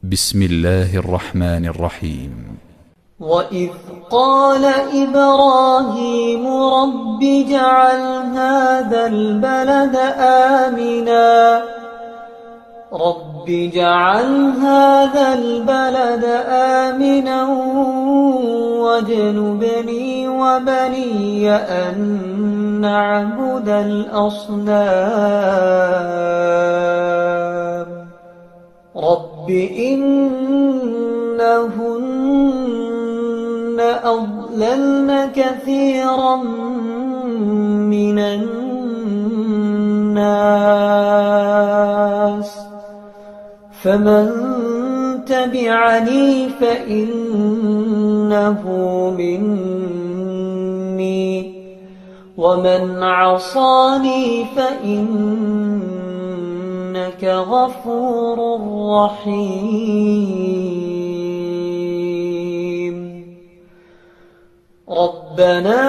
بسم الله الرحمن الرحيم. وإذ قال إبراهيم رب اجعل هذا البلد آمنا واجنبني وبني أن نعبد الأصنام رب إنهن أضللن كثيرا من الناس فمن تبعني فإنه مني ومن عصاني فإنك غفور رحيم ربنا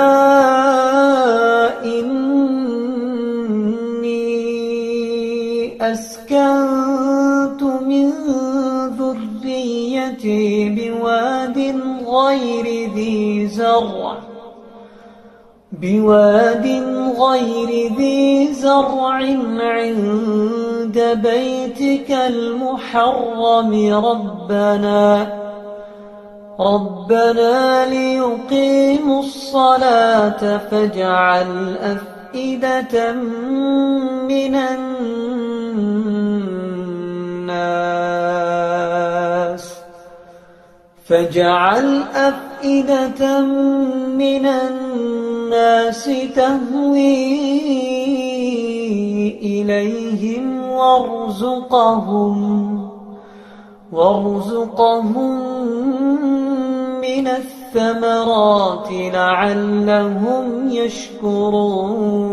إني أسكنت من ذريتي بواد غير ذي زرع عند بيتك المحرم ربنا ليقيموا الصلاة فاجعل أفئدة من الناس تهوي إليهم وارزقهم من الثمرات لعلهم يشكرون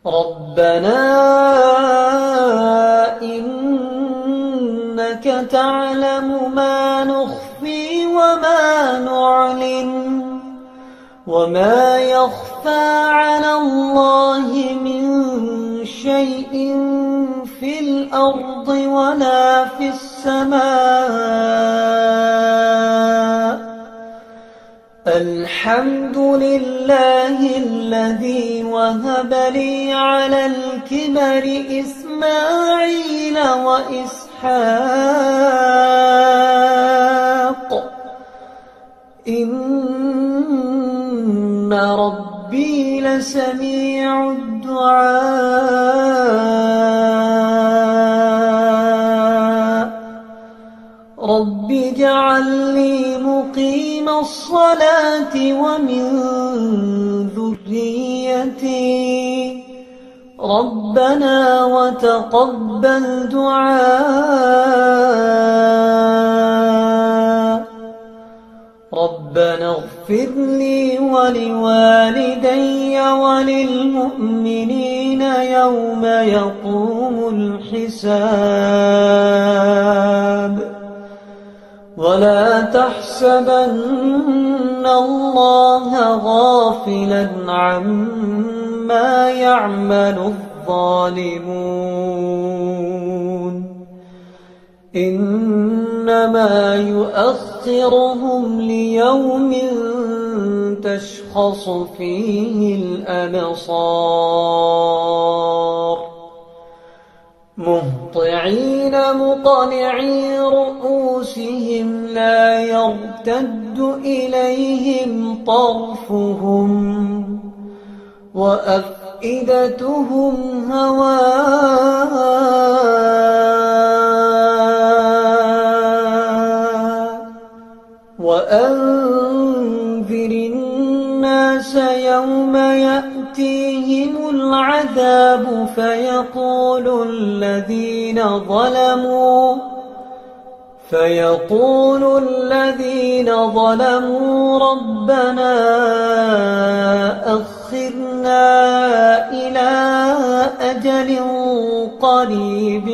ربنا إنك تعلم ما نخفي وما نعلن وما يخفى على الله من شيء في الأرض ولا في السماء الحمد لله الذي وهب لي على الكبر إسماعيل وإسحاق إن ربي لسميع الدعاء رب اجعل لي مقيم الصلاة ومن ذريتي ربنا وتقبل دعاء ربنا اغفر لي ولوالدي وللمؤمنين يوم يقوم الحساب ولا تحسبن الله غافلا عما يعمل الظالمون إنما يؤخرهم ليوم تشخص فيه الأبصار مهطعين مقنعي رؤوسهم لا يرتد إليهم طرفهم وأفئدتهم هواء وأنذر الناس يوم يأتيهم العذاب فيقول الذين ظلموا ربنا أخرنا إلى أجل قريب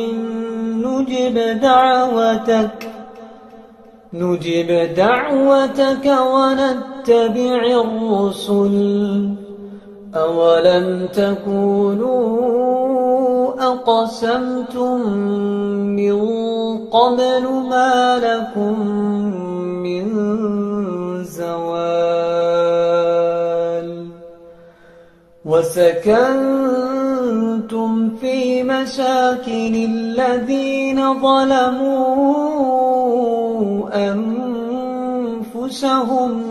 نجب دعوتك ونتبع الرسل أولم تكونوا أقسمتم من قبل ما لكم من زوال وسكنتم في مساكن الذين ظلموا أنفسهم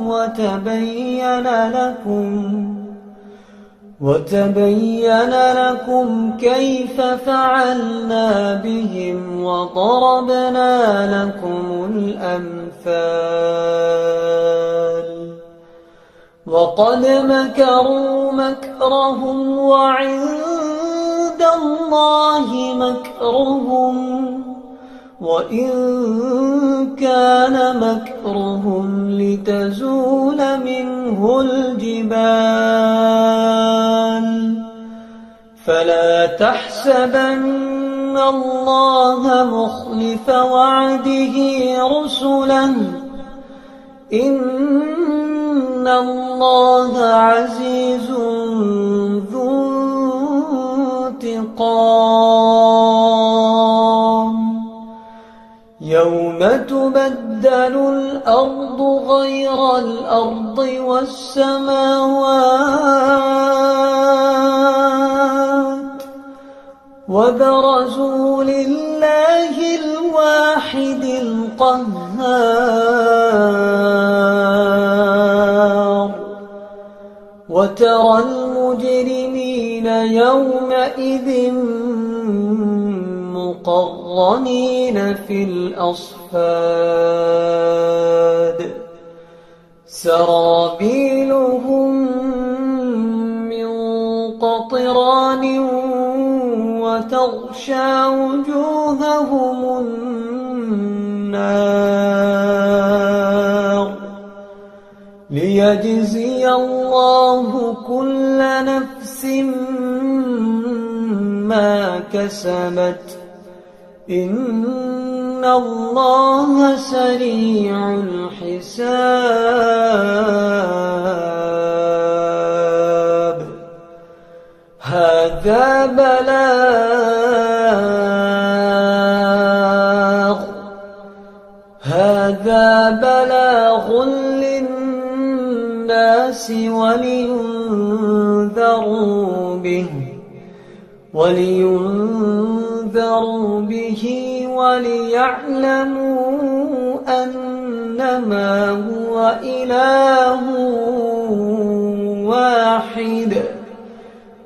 وتبين لكم كيف فعلنا بهم وضربنا لكم الأمثال وقد مكروا مكرهم وعند الله مكرهم وإن كان مكرهم لتزول منه الجبال فلا تحسبن الله مخلف وعده رسله إن الله عزيز ذو انتقام يوم تبدل الأرض غير الأرض والسماوات وبرزوا لله الواحد القهار وترى المجرمين يومئذ مقرنين في الأصفاد سرابيلهم من قطران وتغشى وجوههم النار ليجزي الله كل نفس ما كسبت إن الله سريع الحساب هذا بلاغ للناس ولينذروا به وليعلموا أنما هو إله واحد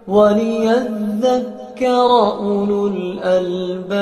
وليذكر أولو الألباب